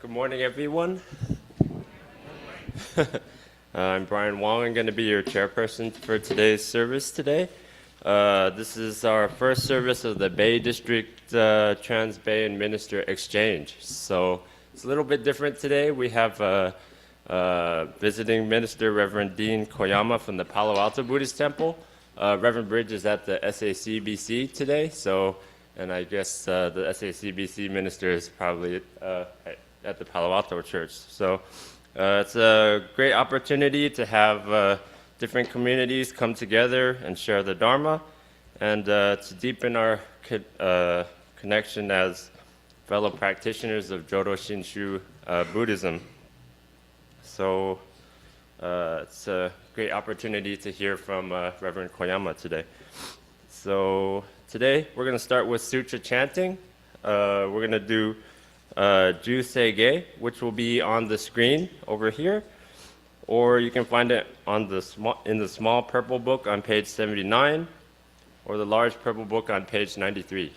Good morning, everyone. I'm Brian Wong. I'm going to be your chairperson for today's service today. This is our first service of the Bay District Transbay Minister Exchange. So it's a little bit different today. We have visiting minister, Reverend Dean Koyama from the Palo Alto Buddhist Temple. Reverend Bridge is at the SACBC today. And I guess the SACBC minister is probably at the Palo Alto Church. So it's a great opportunity to have different communities come together and share the Dharma, and to deepen our connection as fellow practitioners of Jodo Shinshu Buddhism. So it's a great opportunity to hear from Reverend Koyama today. So today we're going to start with Sutra chanting. We're going to do Juseige, which will be on the screen over here, or you can find it on in the small purple book on page 79, or the large purple book on page 93.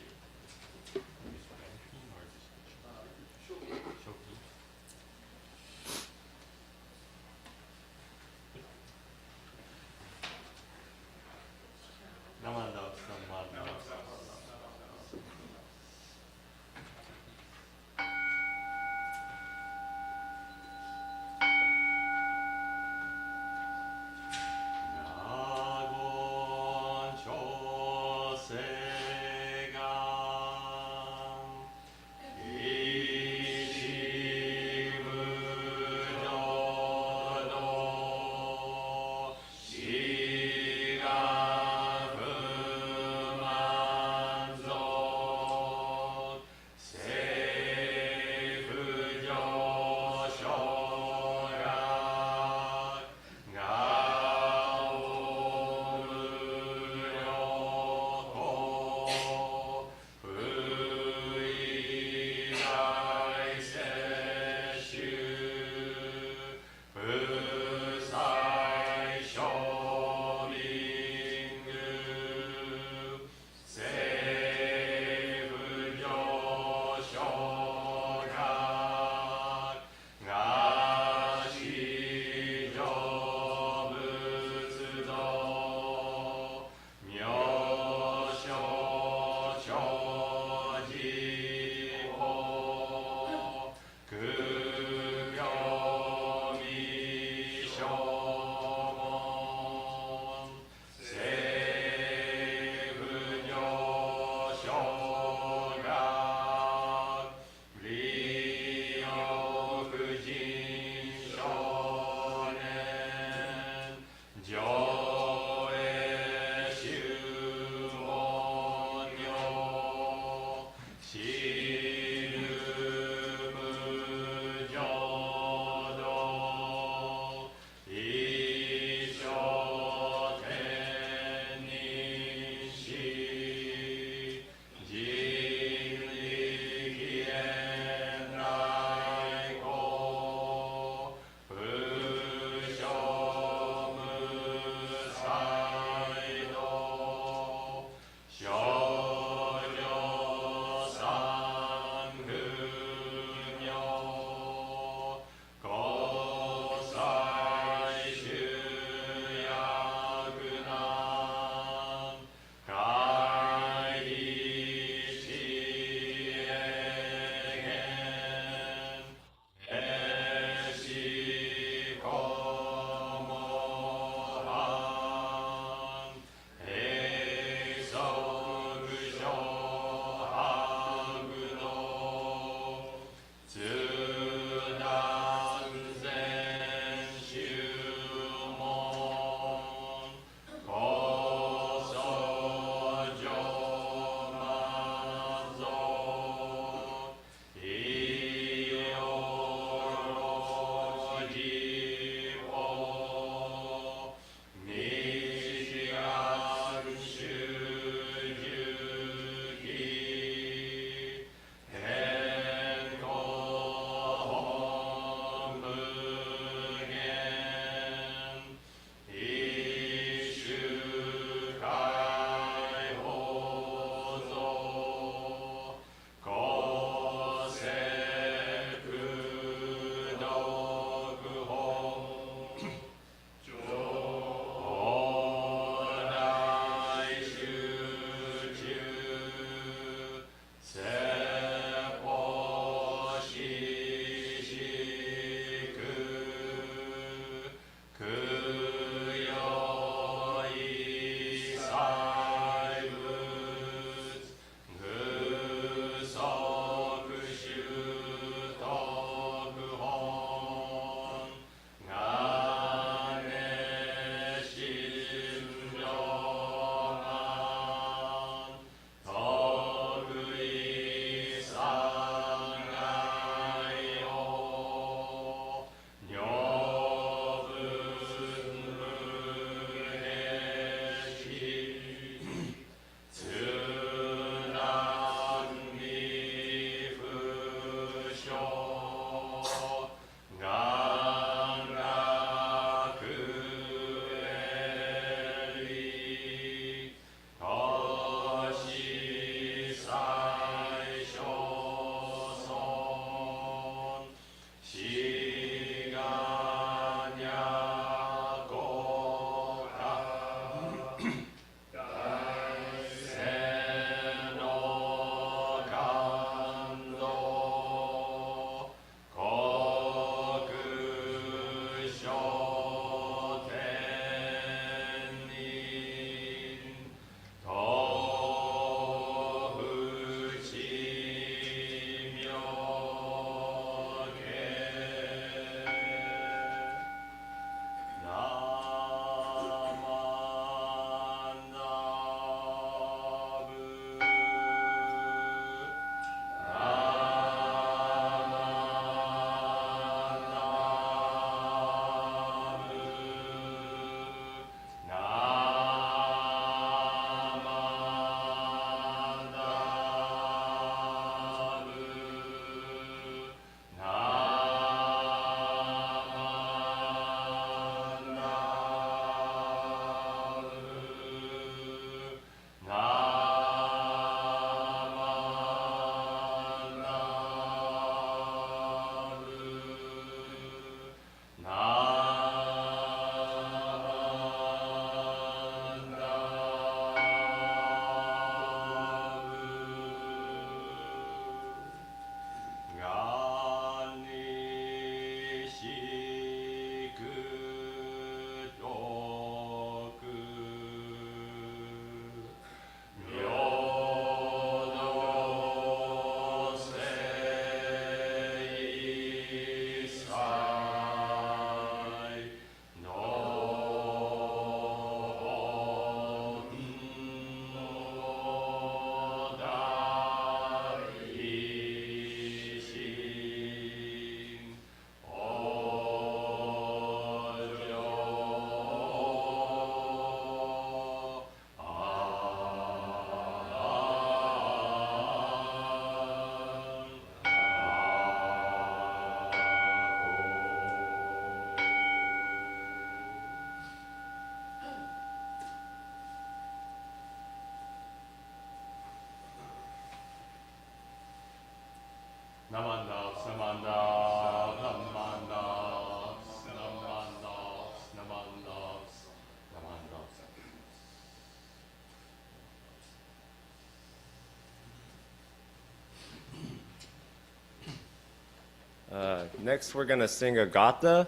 Next, we're going to sing a Gatha.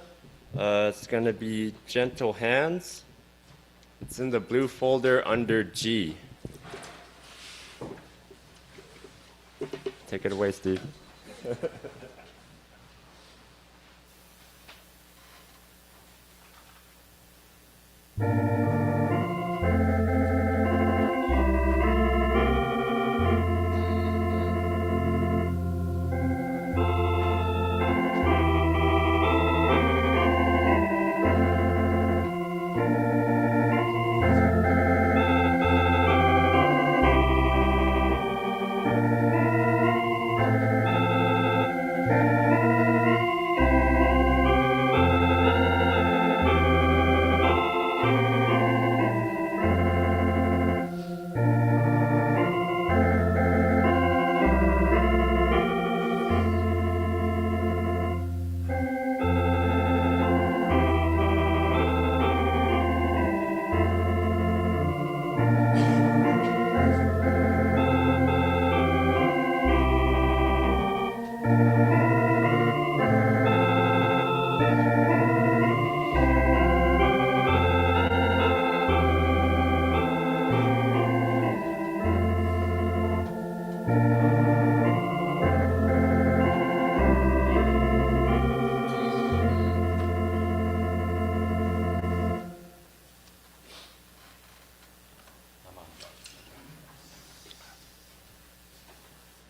It's going to be Gentle Hands. It's in the blue folder under G. Take it away, Steve.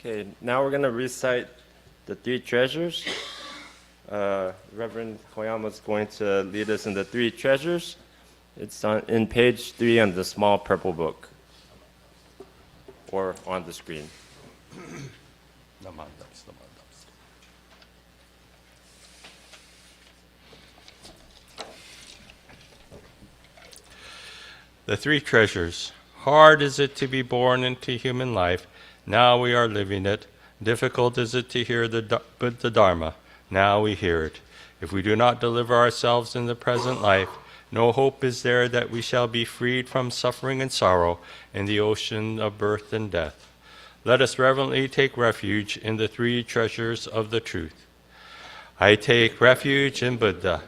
Okay, now we're going to recite the three treasures. Reverend Koyama is going to lead us in the three treasures. It's in page 3 on the small purple book, or on the screen. The three treasures. Hard is it to be born into human life. Now we are living it. Difficult is it to hear the Dharma. Now we hear it. If we do not deliver ourselves in the present life, no hope is there that we shall be freed from suffering and sorrow in the ocean of birth and death. Let us reverently take refuge in the three treasures of the truth. I take refuge in Buddha.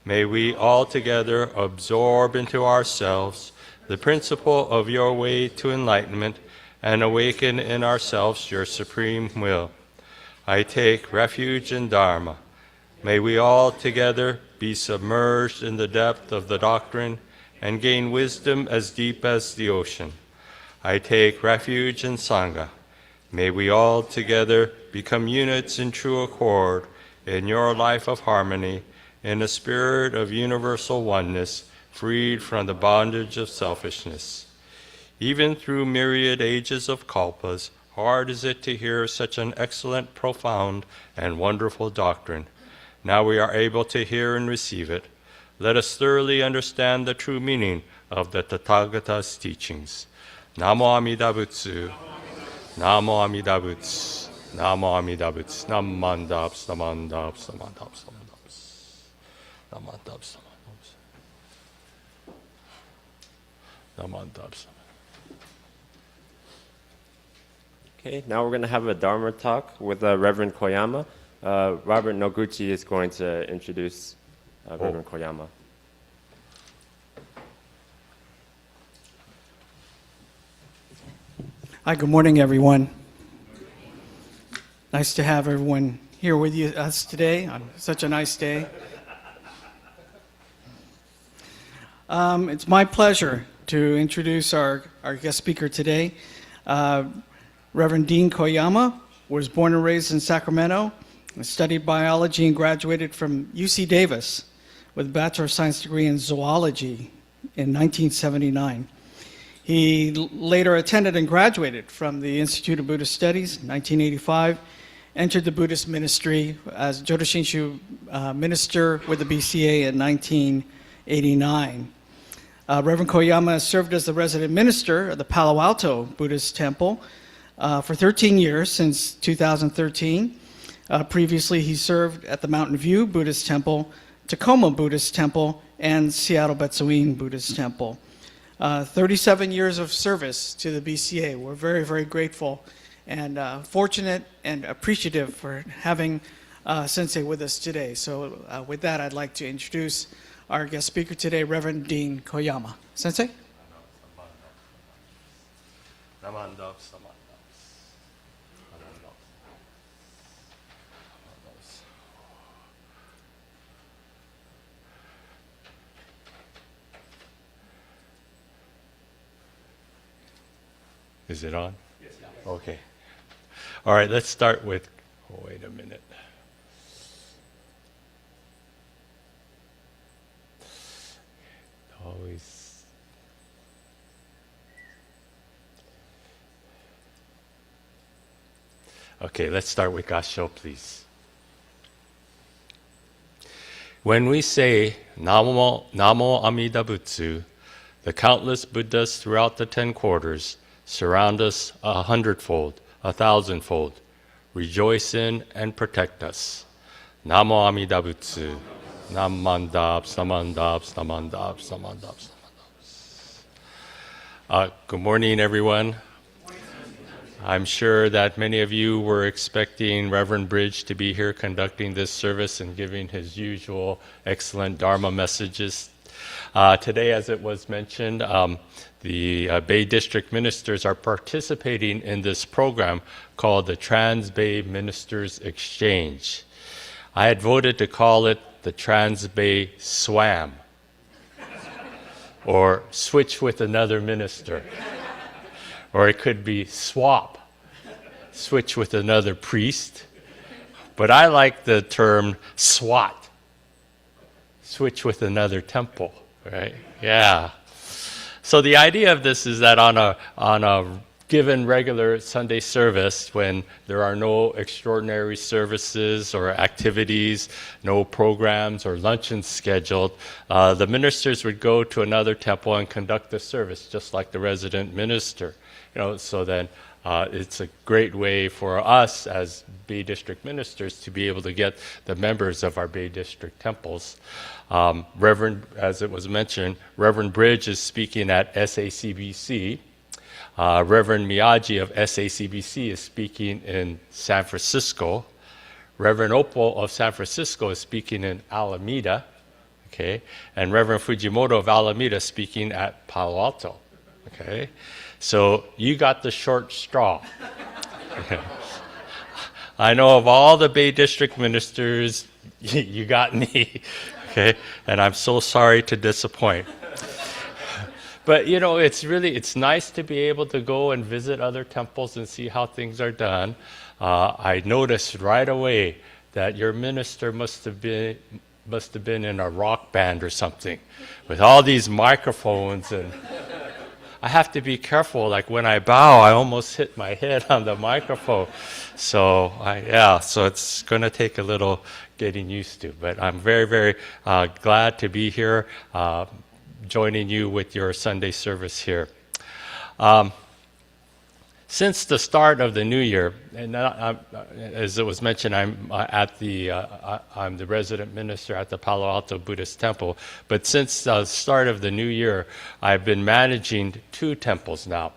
May we all together absorb into ourselves the principle of your way to enlightenment and awaken in ourselves your supreme will. I take refuge in Dharma. May we all together be submerged in the depth of the doctrine and gain wisdom as deep as the ocean. I take refuge in Sangha. May we all together become units in true accord in your life of harmony, in a spirit of universal oneness, freed from the bondage of selfishness. Even through myriad ages of kalpas, hard is it to hear such an excellent, profound, and wonderful doctrine. Now we are able to hear and receive it. Let us thoroughly understand the true meaning of the Tathagata's teachings. Namo Amida Butsu. Namo Amida Butsu. Namo Amida Butsu. Namandaps, namandaps, namandaps, namandaps. Namandaps, namandaps. Namandaps. Okay, now we're going to have a Dharma talk with Reverend Koyama. Robert Noguchi is going to introduce Reverend Koyama. Hi, good morning, everyone. Nice to have everyone here with us today on such a nice day. It's my pleasure to introduce our guest speaker today. Reverend Dean Koyama was born and raised in Sacramento, studied biology and graduated from UC Davis with a Bachelor of Science degree in zoology in 1979. He later attended and graduated from the Institute of Buddhist Studies in 1985, entered the Buddhist ministry as Jodo Shinshu minister with the BCA in 1989. Reverend Koyama served as the resident minister of the Palo Alto Buddhist Temple for 13 years since 2013. Previously, he served at the Mountain View Buddhist Temple, Tacoma Buddhist Temple, and Seattle Betsuin Buddhist Temple. 37 years of service to the BCA. We're very, very grateful and fortunate and appreciative for having Sensei with us today. So with that, I'd like to introduce our guest speaker today, Reverend Dean Koyama. Sensei? Is it on? Yes. Okay. All right, let's start with, oh, wait a minute. Always. Okay, let's start with Kansho, please. When we say Namo Amida Butsu, the countless Buddhas throughout the 10 quarters surround us 100-fold, 1,000-fold, rejoice in and protect us. Namo Amida Butsu. Namandabs, namandabs, namandabs, namandabs, namandabs. Good morning, everyone. I'm sure that many of you were expecting Reverend Bridge to be here conducting this service and giving his usual excellent Dharma messages. Today, as it was mentioned, the Bay District ministers are participating in this program called the Transbay Ministers Exchange. I had voted to call it the Transbay Swam, or switch with another minister. Or it could be swap, switch with another priest. But I like the term SWAT, switch with another temple, right? Yeah. So the idea of this is that on a given regular Sunday service, when there are no extraordinary services or activities, no programs or luncheons scheduled, the ministers would go to another temple and conduct the service, just like the resident minister. So then it's a great way for us as Bay District ministers to be able to get the members of our Bay District temples. Reverend, as it was mentioned, Reverend Bridge is speaking at SACBC. Reverend Miyagi of SACBC is speaking in San Francisco. Reverend Oppo of San Francisco is speaking in Alameda. Okay, and Reverend Fujimoto of Alameda is speaking at Palo Alto. Okay. So you got the short straw. I know of all the Bay District ministers, you got me, okay? And I'm so sorry to disappoint. But it's nice to be able to go and visit other temples and see how things are done. I noticed right away that your minister must have been in a rock band or something, with all these microphones and. I have to be careful, like when I bow, I almost hit my head on the microphone. So it's going to take a little getting used to. But I'm very, very glad to be here, joining you with your Sunday service here. Since the start of the new year, and as it was mentioned, I'm the resident minister at the Palo Alto Buddhist Temple. But since the start of the new year, I've been managing 2 temples now,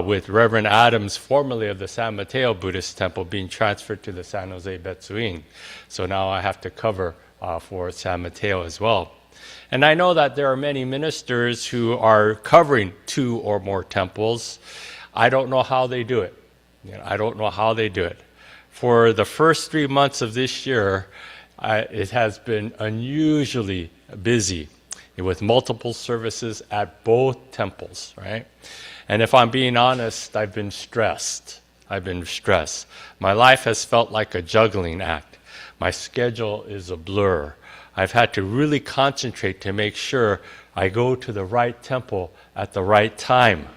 with Reverend Adams, formerly of the San Mateo Buddhist Temple, being transferred to the San Jose Betsuin. So now I have to cover for San Mateo as well. And I know that there are many ministers who are covering 2 or more temples. I don't know how they do it. I don't know how they do it. For the first 3 months of this year, it has been unusually busy with multiple services at both temples, right? And if I'm being honest, I've been stressed. My life has felt like a juggling act. My schedule is a blur. I've had to really concentrate to make sure I go to the right temple at the right time.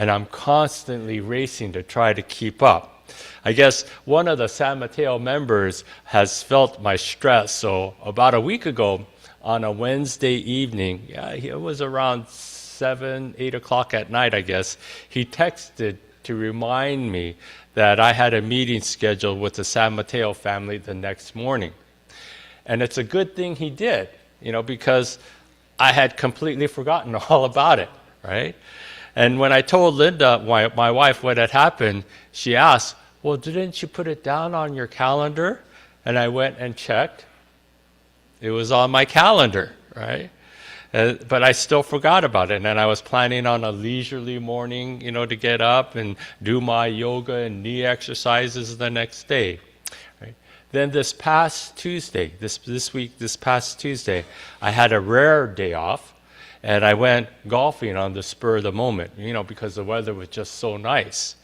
And I'm constantly racing to try to keep up. I guess one of the San Mateo members has felt my stress. So about a week ago, on a Wednesday evening, it was around 7, 8 o'clock at night, I guess, he texted to remind me that I had a meeting scheduled with the San Mateo family the next morning. And it's a good thing he did, because I had completely forgotten all about it, right? And when I told Linda, my wife, what had happened, she asked, well, didn't you put it down on your calendar? and I went and checked. It was on my calendar, right? But I still forgot about it, and I was planning on a leisurely morning, to get up and do my yoga and knee exercises the next day. Right? Then this past Tuesday, this past Tuesday, I had a rare day off, and I went golfing on the spur of the moment, because the weather was just so nice.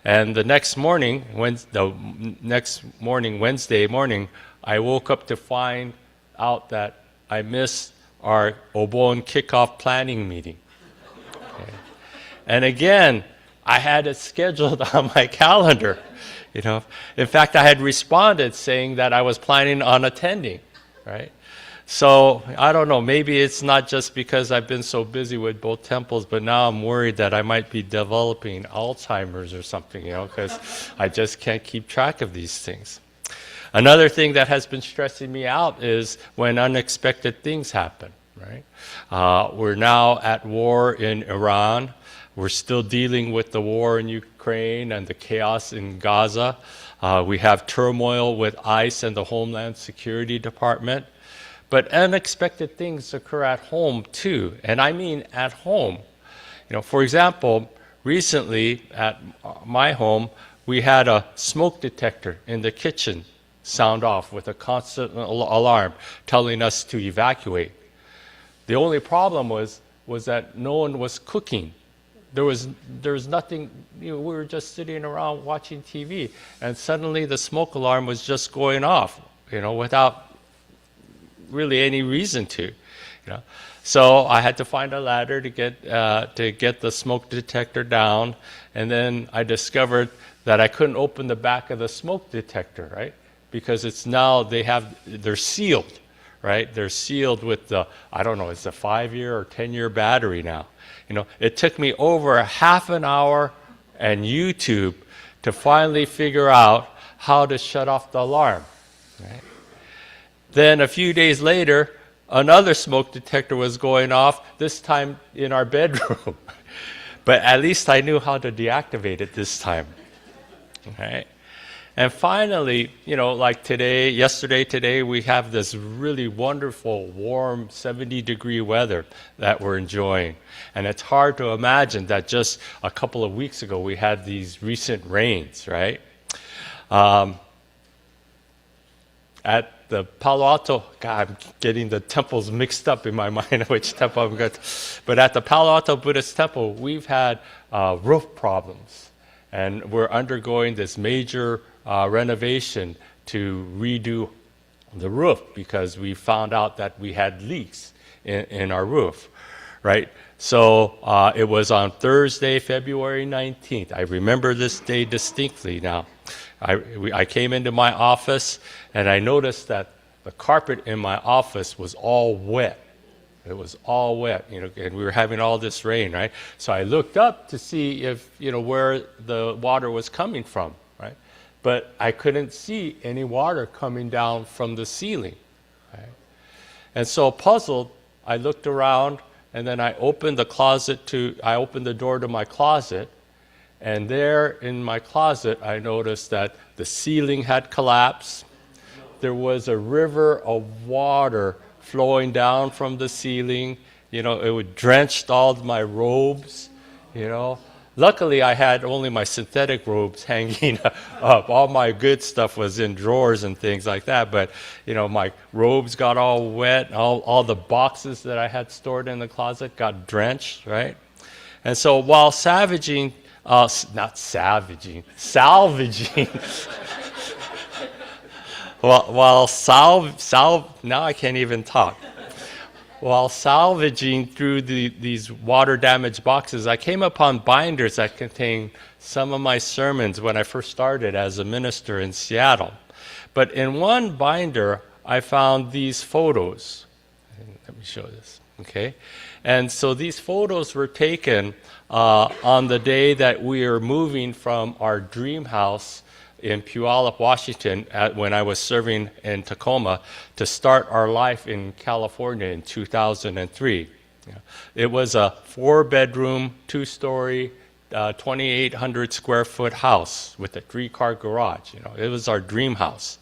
And the next morning, Wednesday morning, I woke up to find out that I missed our Obon kickoff planning meeting. Okay. And again, I had it scheduled on my calendar. In fact, I had responded saying that I was planning on attending, right? So I don't know, maybe it's not just because I've been so busy with both temples, but now I'm worried that I might be developing Alzheimer's or something, because I just can't keep track of these things. Another thing that has been stressing me out is when unexpected things happen, right? We're now at war in Iran. We're still dealing with the war in Ukraine and the chaos in Gaza. We have turmoil with ICE and the Homeland Security Department. But unexpected things occur at home too, and I mean at home. For example, recently at my home, we had a smoke detector in the kitchen sound off with a constant alarm telling us to evacuate. The only problem was that no one was cooking. There was nothing, we were just sitting around watching TV, and suddenly the smoke alarm was just going off, without really any reason to. So I had to find a ladder to get the smoke detector down, and then I discovered that I couldn't open the back of the smoke detector, right? Because they're sealed, right? They're sealed with it's a 5-year or 10-year battery now. It took me over a half an hour and YouTube to finally figure out how to shut off the alarm, right? Then a few days later, another smoke detector was going off, this time in our bedroom. But at least I knew how to deactivate it this time. Okay? And finally, like today, we have this really wonderful, warm, 70-degree weather that we're enjoying. And it's hard to imagine that just a couple of weeks ago we had these recent rains, right? At the Palo Alto, God, I'm getting the temples mixed up in my mind, which temple I'm going to. But at the Palo Alto Buddhist Temple, we've had roof problems. And we're undergoing this major renovation to redo the roof because we found out that we had leaks in our roof, right? So it was on Thursday, February 19th. I remember this day distinctly now. I came into my office and I noticed that the carpet in my office was all wet. It was all wet, and we were having all this rain, right? So I looked up to see if, where the water was coming from, right? But I couldn't see any water coming down from the ceiling, right? And so puzzled, I looked around, and then I opened the door to my closet, and there in my closet, I noticed that the ceiling had collapsed. There was a river of water flowing down from the ceiling. It would drenched all of my robes, Luckily, I had only my synthetic robes hanging up. All my good stuff was in drawers and things like that. But, my robes got all wet. All the boxes that I had stored in the closet got drenched, right? And so while salvaging, now I can't even talk. While salvaging through these water-damaged boxes, I came upon binders that contained some of my sermons when I first started as a minister in Seattle. But in one binder, I found these photos. Let me show this, okay? And so these photos were taken on the day that we were moving from our dream house in Puyallup, Washington, when I was serving in Tacoma, to start our life in California in 2003. It was a 4-bedroom, 2-story, 2,800 square foot house with a 3-car garage. It was our dream house.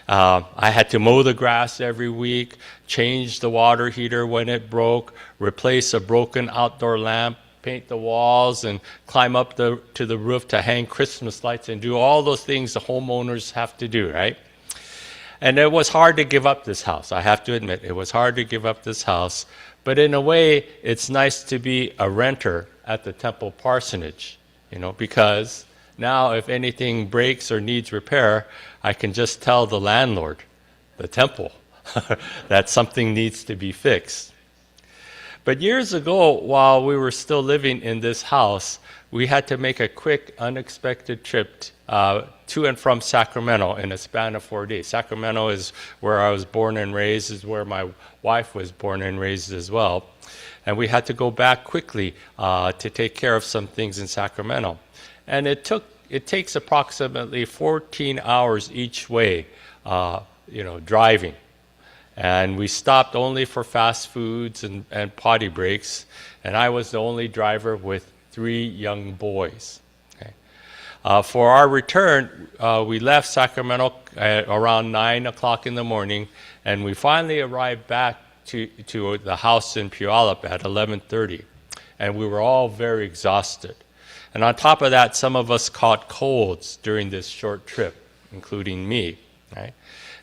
I had to mow the grass every week, change the water heater when it broke, replace a broken outdoor lamp, paint the walls, and climb up to the roof to hang Christmas lights and do all those things the homeowners have to do, right? And it was hard to give up this house. I have to admit, it was hard to give up this house. But in a way, it's nice to be a renter at the temple parsonage, because now if anything breaks or needs repair, I can just tell the landlord, the temple, that something needs to be fixed. But years ago, while we were still living in this house, we had to make a quick, unexpected trip to and from Sacramento in a span of 4 days. Sacramento is where I was born and raised, is where my wife was born and raised as well. And we had to go back quickly to take care of some things in Sacramento. And it takes approximately 14 hours each way, driving. And we stopped only for fast foods and potty breaks. And I was the only driver with 3 young boys. Okay. For our return, we left Sacramento at around 9 o'clock in the morning, and we finally arrived back to the house in Puyallup at 11:30. And we were all very exhausted. And on top of that, some of us caught colds during this short trip, including me. Right?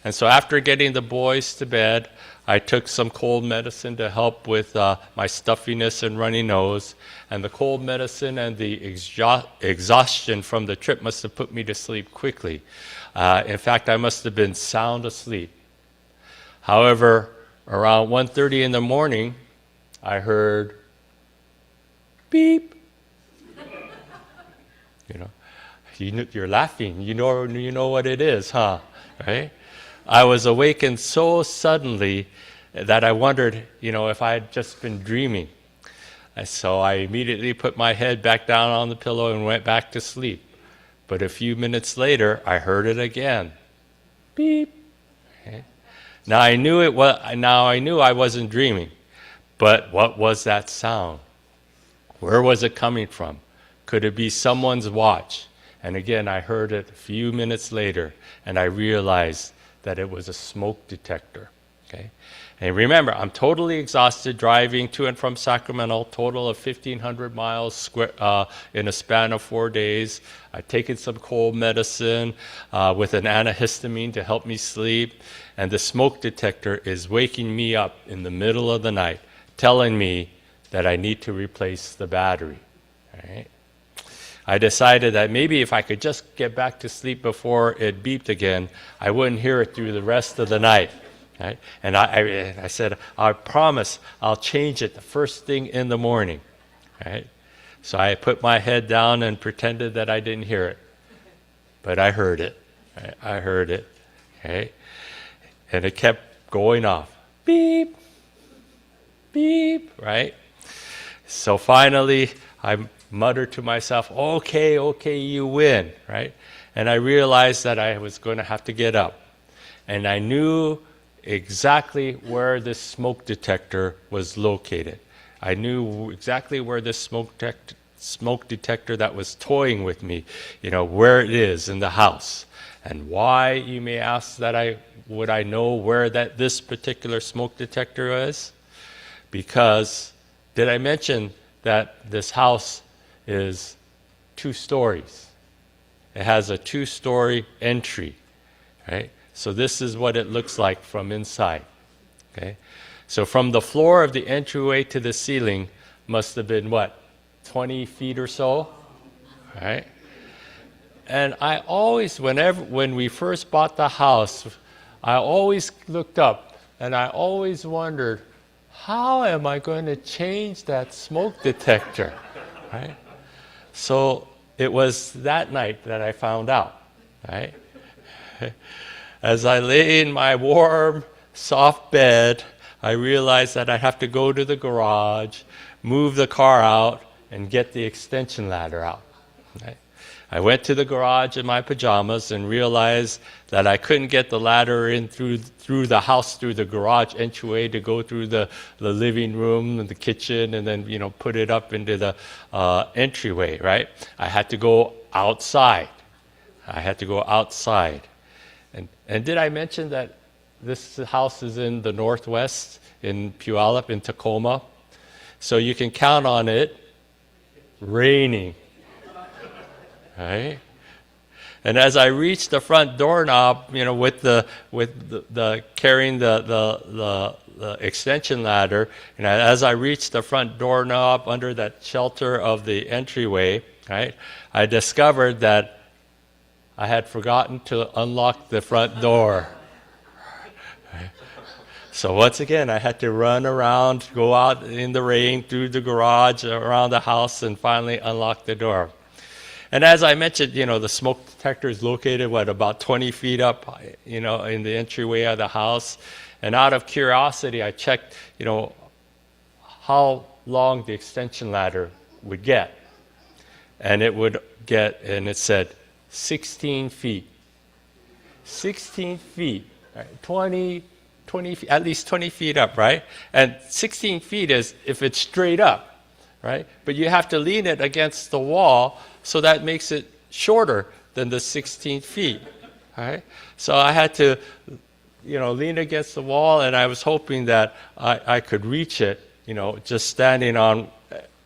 And so after getting the boys to bed, I took some cold medicine to help with my stuffiness and runny nose. And the cold medicine and the exhaustion from the trip must have put me to sleep quickly. In fact, I must have been sound asleep. However, around 1:30 in the morning, I heard beep. You're laughing. You know what it is, huh? Right? I was awakened so suddenly that I wondered, if I had just been dreaming. And so I immediately put my head back down on the pillow and went back to sleep. But a few minutes later, I heard it again. Beep. Okay. Now I knew I wasn't dreaming. But what was that sound? Where was it coming from? Could it be someone's watch? And again, I heard it a few minutes later, and I realized that it was a smoke detector. Okay? And remember, I'm totally exhausted driving to and from Sacramento, total of 1,500 miles in a span of 4 days. I've taken some cold medicine with an antihistamine to help me sleep, and the smoke detector is waking me up in the middle of the night, telling me that I need to replace the battery. All right? I decided that maybe if I could just get back to sleep before it beeped again, I wouldn't hear it through the rest of the night. Right? And I said, I promise I'll change it the first thing in the morning. Right? So I put my head down and pretended that I didn't hear it. But I heard it. Right? I heard it. Okay? And it kept going off. Beep, beep, right? So finally, I muttered to myself, okay, you win, right? And I realized that I was going to have to get up. And I knew exactly where this smoke detector was located. I knew exactly where this smoke detector that was toying with me, where it is in the house. And why, you may ask, would I know where this particular smoke detector is? Because, did I mention that this house is 2 stories? It has a 2-story entry, right? So this is what it looks like from inside, okay? So from the floor of the entryway to the ceiling must have been, 20 feet or so, right? And I always, when we first bought the house, I always looked up and I always wondered, how am I going to change that smoke detector, right? So it was that night that I found out, right? As I lay in my warm, soft bed, I realized that I have to go to the garage, move the car out, and get the extension ladder out. Right? I went to the garage in my pajamas and realized that I couldn't get the ladder in through the house, through the garage entryway to go through the living room and the kitchen and then, put it up into the entryway, right? I had to go outside. And And did I mention that this house is in the northwest, in Puyallup, in Tacoma? So you can count on it raining, right? And as I reached the front doorknob, with the carrying the extension ladder, and as I reached the front doorknob under that shelter of the entryway, right, I discovered that I had forgotten to unlock the front door. So once again, I had to run around, go out in the rain, through the garage, around the house, and finally unlock the door. And as I mentioned, the smoke detector is located, about 20 feet up, in the entryway of the house. And out of curiosity, I checked, how long the extension ladder would get. And it said 16 feet. 16 feet, right? 20 feet, at least 20 feet up, right? And 16 feet is if it's straight up, right? But you have to lean it against the wall, so that makes it shorter than the 16 feet, right? So I had to, lean against the wall, and I was hoping that I could reach it, just standing on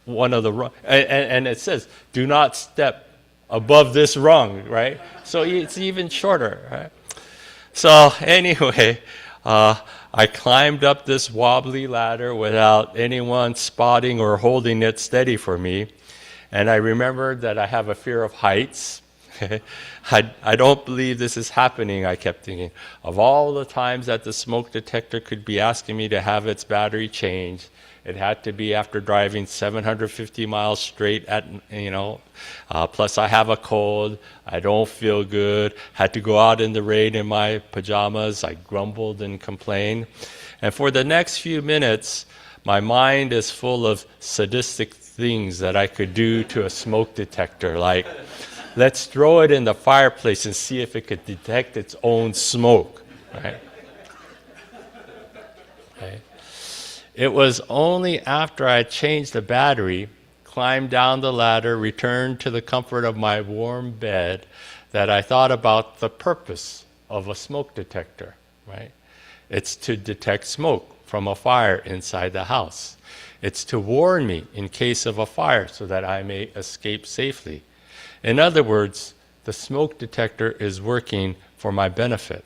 one of the rungs. And it says, do not step above this rung, right? So it's even shorter, right? So anyway, I climbed up this wobbly ladder without anyone spotting or holding it steady for me. And I remembered that I have a fear of heights. I don't believe this is happening, I kept thinking. Of all the times that the smoke detector could be asking me to have its battery changed, it had to be after driving 750 miles straight plus I have a cold, I don't feel good, had to go out in the rain in my pajamas, I grumbled and complained. And for the next few minutes, my mind is full of sadistic things that I could do to a smoke detector, like, let's throw it in the fireplace and see if it could detect its own smoke, right? Okay. It was only after I changed the battery, climbed down the ladder, returned to the comfort of my warm bed, that I thought about the purpose of a smoke detector, right? It's to detect smoke from a fire inside the house. It's to warn me in case of a fire so that I may escape safely. In other words, the smoke detector is working for my benefit.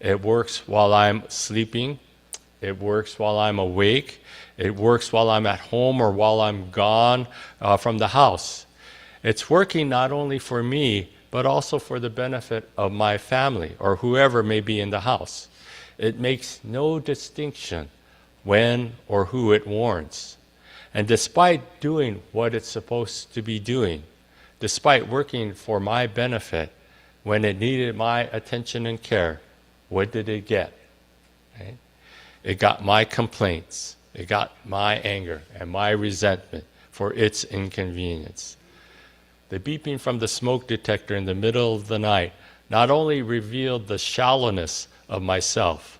It works while I'm sleeping. It works while I'm awake. It works while I'm at home or while I'm gone from the house. It's working not only for me, but also for the benefit of my family or whoever may be in the house. It makes no distinction when or who it warns. And despite doing what it's supposed to be doing, despite working for my benefit, when it needed my attention and care, what did it get? Right? It got my complaints, it got my anger and my resentment for its inconvenience. The beeping from the smoke detector in the middle of the night not only revealed the shallowness of myself,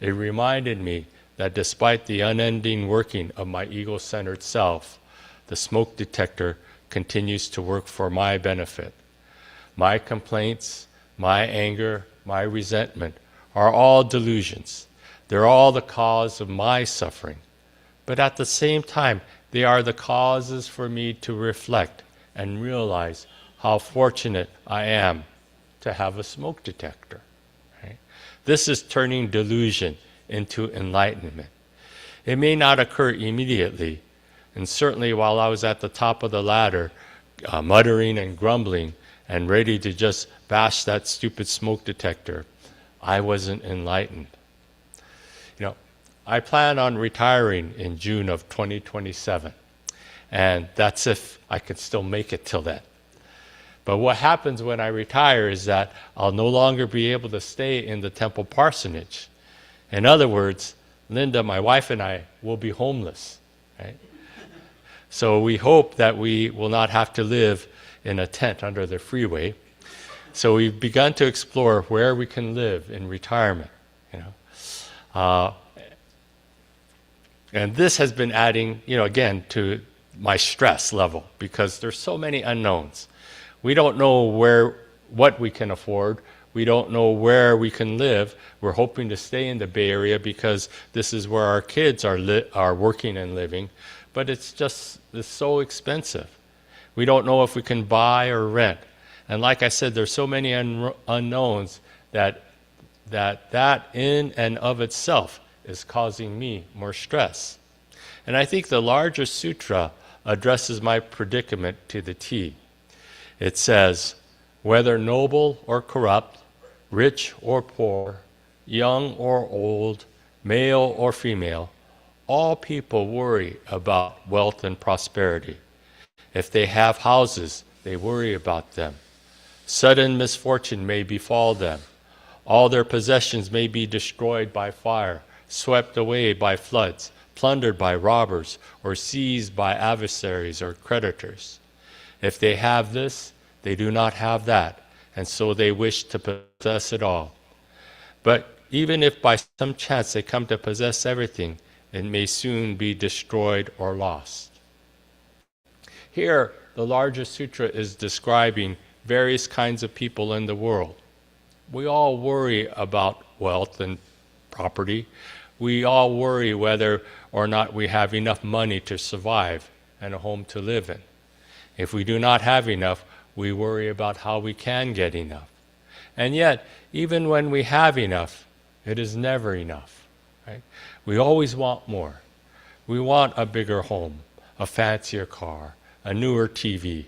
it reminded me that despite the unending working of my ego-centered self, the smoke detector continues to work for my benefit. My complaints, my anger, my resentment are all delusions. They're all the cause of my suffering. But at the same time, they are the causes for me to reflect and realize how fortunate I am to have a smoke detector. Right? This is turning delusion into enlightenment. It may not occur immediately, and certainly while I was at the top of the ladder, muttering and grumbling and ready to just bash that stupid smoke detector, I wasn't enlightened. I plan on retiring in June of 2027, and that's if I could still make it till then. But what happens when I retire is that I'll no longer be able to stay in the temple parsonage. In other words, Linda, my wife, and I will be homeless, right? So we hope that we will not have to live in a tent under the freeway. So we've begun to explore where we can live in retirement, and this has been adding, again, to my stress level because there's so many unknowns. We don't know what we can afford. We don't know where we can live. We're hoping to stay in the Bay Area because this is where our kids are working and living. But it's so expensive. We don't know if we can buy or rent. And like I said, there's so many unknowns that in and of itself is causing me more stress. And I think the larger sutra addresses my predicament to the T. It says, whether noble or corrupt, rich or poor, young or old, male or female, all people worry about wealth and prosperity. If they have houses, they worry about them. Sudden misfortune may befall them. All their possessions may be destroyed by fire, swept away by floods, plundered by robbers, or seized by adversaries or creditors. If they have this, they do not have that, and so they wish to possess it all. But even if by some chance they come to possess everything, it may soon be destroyed or lost. Here, the larger sutra is describing various kinds of people in the world. We all worry about wealth and property. We all worry whether or not we have enough money to survive and a home to live in. If we do not have enough, we worry about how we can get enough. And yet, even when we have enough, it is never enough, right? We always want more. We want a bigger home, a fancier car, a newer TV.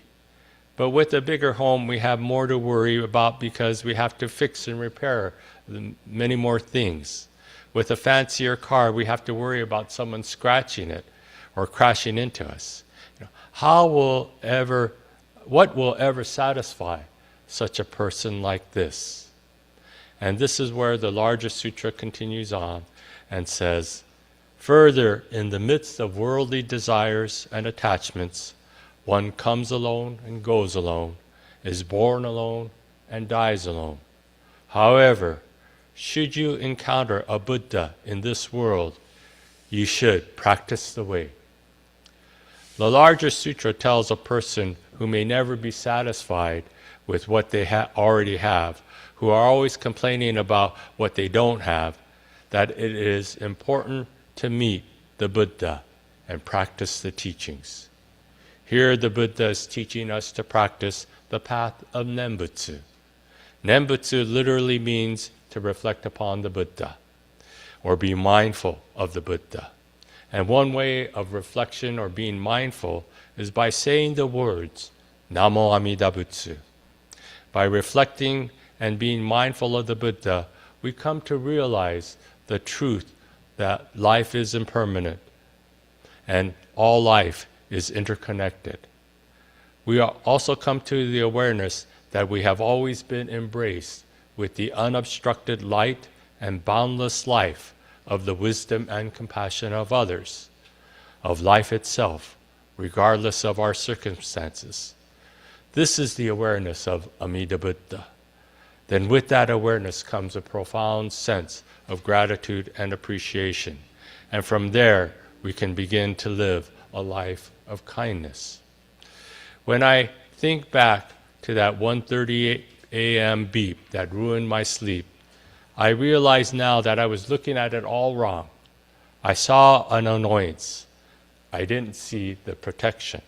But with a bigger home, we have more to worry about because we have to fix and repair many more things. With a fancier car, we have to worry about someone scratching it or crashing into us. What will ever satisfy such a person like this? And this is where the larger sutra continues on and says, further, in the midst of worldly desires and attachments, one comes alone and goes alone, is born alone and dies alone. However, should you encounter a Buddha in this world, you should practice the way. The larger sutra tells a person who may never be satisfied with what they already have, who are always complaining about what they don't have, that it is important to meet the Buddha and practice the teachings. Here the Buddha is teaching us to practice the path of Nembutsu. Nembutsu literally means to reflect upon the Buddha, or be mindful of the Buddha. And one way of reflection or being mindful is by saying the words, Namo Amida Butsu. By reflecting and being mindful of the Buddha, we come to realize the truth that life is impermanent and all life is interconnected. We also come to the awareness that we have always been embraced with the unobstructed light and boundless life of the wisdom and compassion of others, of life itself, regardless of our circumstances. This is the awareness of Amida Buddha. Then with that awareness comes a profound sense of gratitude and appreciation. And from there, we can begin to live a life of kindness. When I think back to that 1:30 a.m. beep that ruined my sleep, I realize now that I was looking at it all wrong. I saw an annoyance. I didn't see the protection.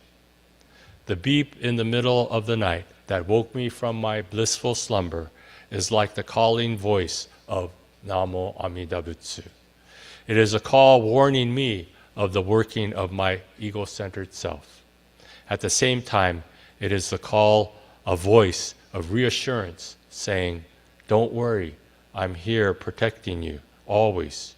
The beep in the middle of the night that woke me from my blissful slumber is like the calling voice of Namo Amida Butsu. It is a call warning me of the working of my ego-centered self. At the same time, it is the call, a voice of reassurance saying, don't worry, I'm here protecting you, always.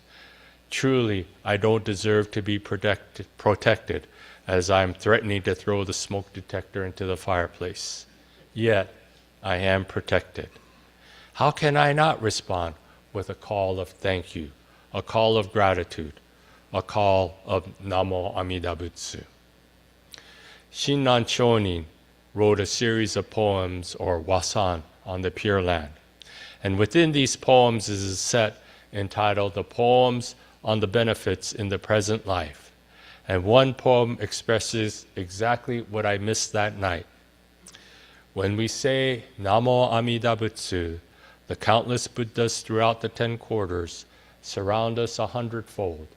Truly, I don't deserve to be protected as I'm threatening to throw the smoke detector into the fireplace. Yet, I am protected. How can I not respond with a call of thank you, a call of gratitude, a call of Namo Amida Butsu? Shinran Chonin wrote a series of poems, or wasan, on the Pure Land. And within these poems is a set entitled The Poems on the Benefits in the Present Life. And one poem expresses exactly what I missed that night. When we say Namo Amida Butsu, The countless Buddhas throughout the 10 quarters surround us 100-fold,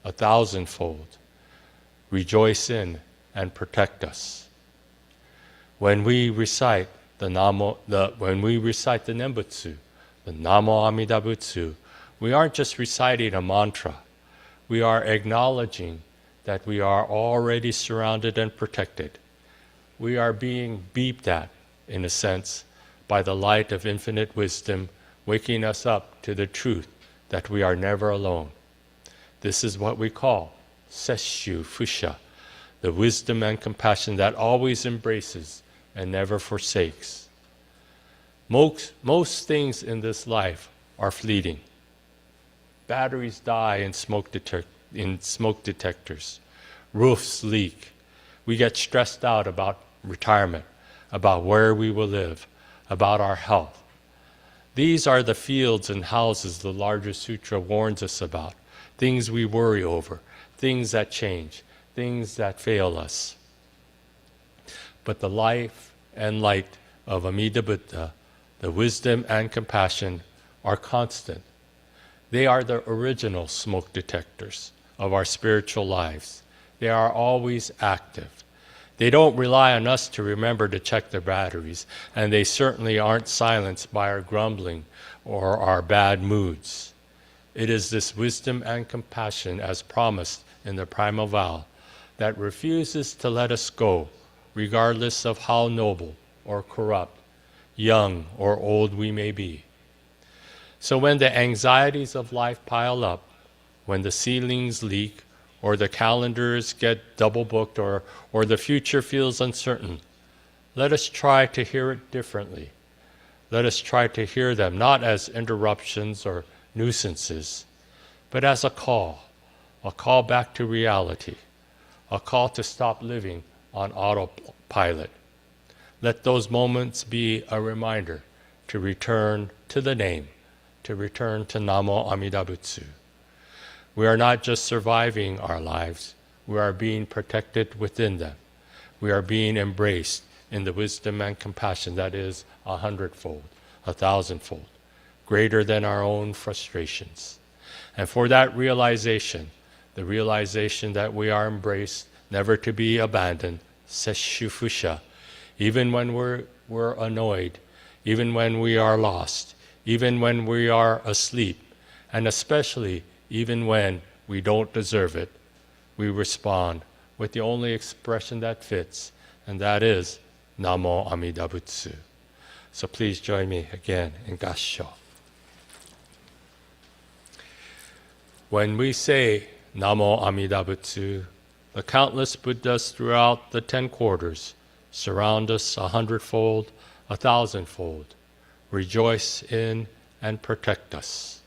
1,000-fold. Rejoice in and protect us. When we recite the Nembutsu, the Namo Amida Butsu, we aren't just reciting a mantra. We are acknowledging that we are already surrounded and protected. We are being beeped at, in a sense, by the light of infinite wisdom, waking us up to the truth that we are never alone. This is what we call Sesshu Fusha, the wisdom and compassion that always embraces and never forsakes. Most things in this life are fleeting. Batteries die in smoke detectors. Roofs leak. We get stressed out about retirement, about where we will live, about our health. These are the fields and houses the larger sutra warns us about, things we worry over, things that change, things that fail us. But the life and light of Amida Buddha, the wisdom and compassion, are constant. They are the original smoke detectors of our spiritual lives. They are always active. They don't rely on us to remember to check their batteries, and they certainly aren't silenced by our grumbling or our bad moods. It is this wisdom and compassion, as promised in the primal vow, that refuses to let us go, regardless of how noble or corrupt, young or old we may be. So when the anxieties of life pile up, when the ceilings leak, or the calendars get double booked, or the future feels uncertain, let us try to hear it differently. Let us try to hear them not as interruptions or nuisances, but as a call back to reality, a call to stop living on autopilot. Let those moments be a reminder to return to the name, to return to Namo Amida Butsu. We are not just surviving our lives, we are being protected within them. We are being embraced in the wisdom and compassion that is 100-fold, 1,000-fold, greater than our own frustrations. And for that realization, the realization that we are embraced, never to be abandoned, Sesshu Fusha, even when we're annoyed, even when we are lost, even when we are asleep, and especially even when we don't deserve it, we respond with the only expression that fits, and that is Namo Amida Butsu. So please join me again in Kansho. When we say Namo Amida Butsu, the countless Buddhas throughout the 10 quarters surround us 100-fold, 1,000-fold, rejoice in and protect us.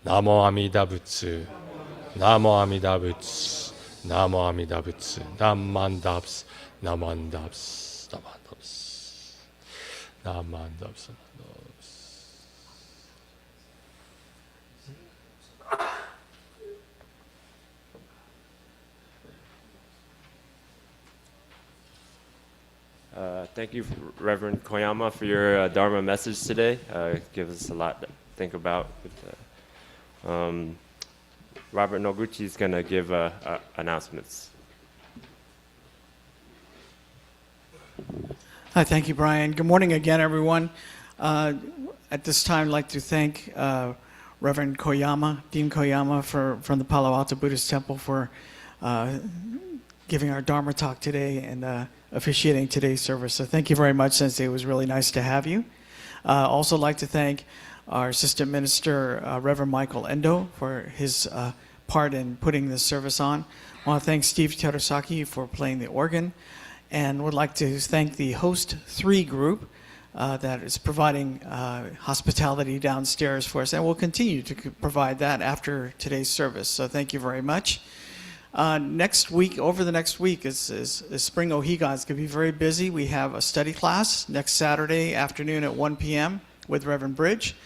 Namo Amida Butsu, Namo Amida Butsu, Namo Amida Butsu, Namandaps, Namandaps, Namandaps, Namandaps, Namandaps. Thank you, Reverend Koyama, for your Dharma message today. It gives us a lot to think about. Robert Noguchi is going to give announcements. Hi, thank you, Brian. Good morning again, everyone. At this time, I'd like to thank Reverend Koyama, Dean Koyama, from the Palo Alto Buddhist Temple for giving our Dharma talk today and officiating today's service. So thank you very much, Sensei. It was really nice to have you. Also like to thank our Assistant Minister, Reverend Michael Endo, for his part in putting this service on. I want to thank Steve Terasaki for playing the organ, and would like to thank the Host 3 group that is providing hospitality downstairs for us, and will continue to provide that after today's service. So thank you very much. Next week, over the next week, is Spring Ohiga. It's going to be very busy. We have a study class next Saturday afternoon at 1 p.m. with Reverend Bridge.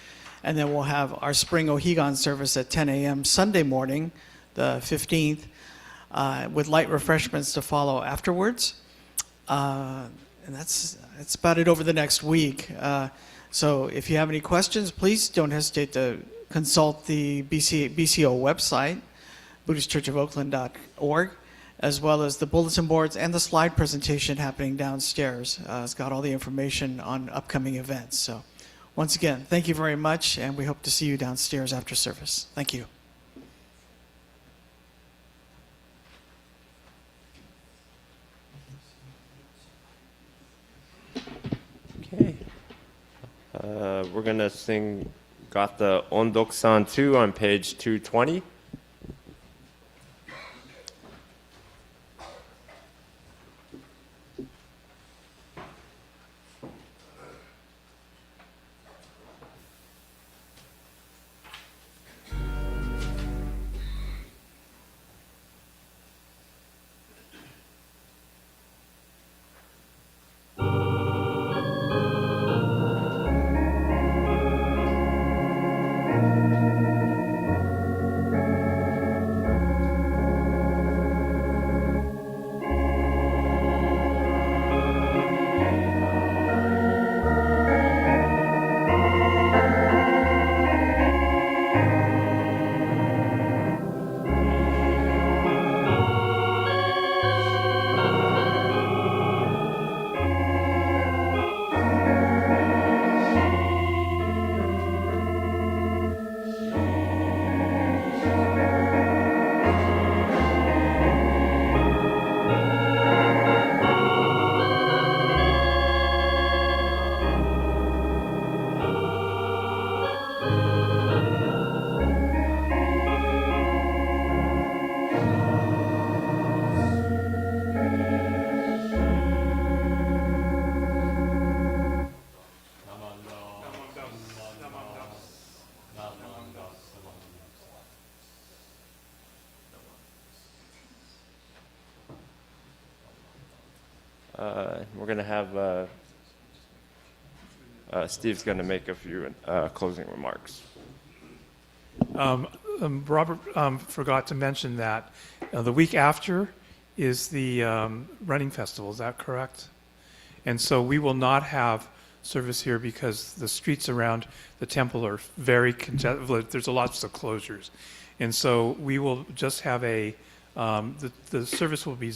And then we'll have our Spring Ohigan service at 10 a.m. Sunday morning, the 15th, with light refreshments to follow afterwards. And that's about it over the next week. So if you have any questions, please don't hesitate to consult the BCO website, BuddhistChurchOfOakland.org, as well as the bulletin boards and the slide presentation happening downstairs. It's got all the information on upcoming events. So once again, thank you very much, and we hope to see you downstairs after service. Thank you. Okay. We're going to sing Gatha Ondokusan II on page 220. We're going to have Steve's going to make a few closing remarks. Robert forgot to mention that the week after is the running festival. Is that correct? And so we will not have service here because the streets around the temple are very congested. There's lots of closures. And so we will just have the service will be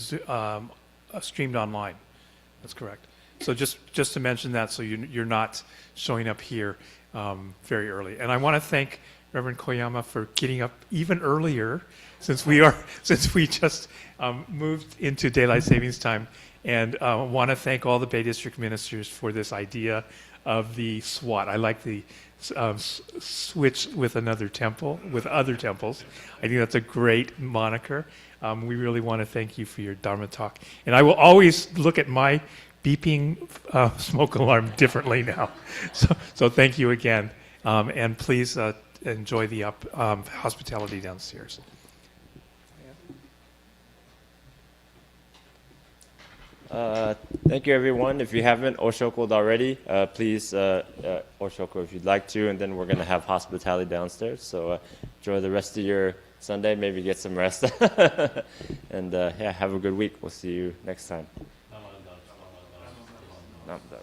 streamed online. That's correct. So just to mention that, so you're not showing up here very early. And I want to thank Reverend Koyama for getting up even earlier, since we just moved into daylight savings time. And want to thank all the Bay District ministers for this idea of the SWAT. I like the switch with other temples. I think that's a great moniker. We really want to thank you for your Dharma talk. And I will always look at my beeping smoke alarm differently now. So thank you again. And please enjoy the hospitality downstairs. Thank you, everyone. If you haven't oshokoed already, please oshoko if you'd like to, and then we're going to have hospitality downstairs. So enjoy the rest of your Sunday, maybe get some rest, and yeah, have a good week. We'll see you next time. Namaste.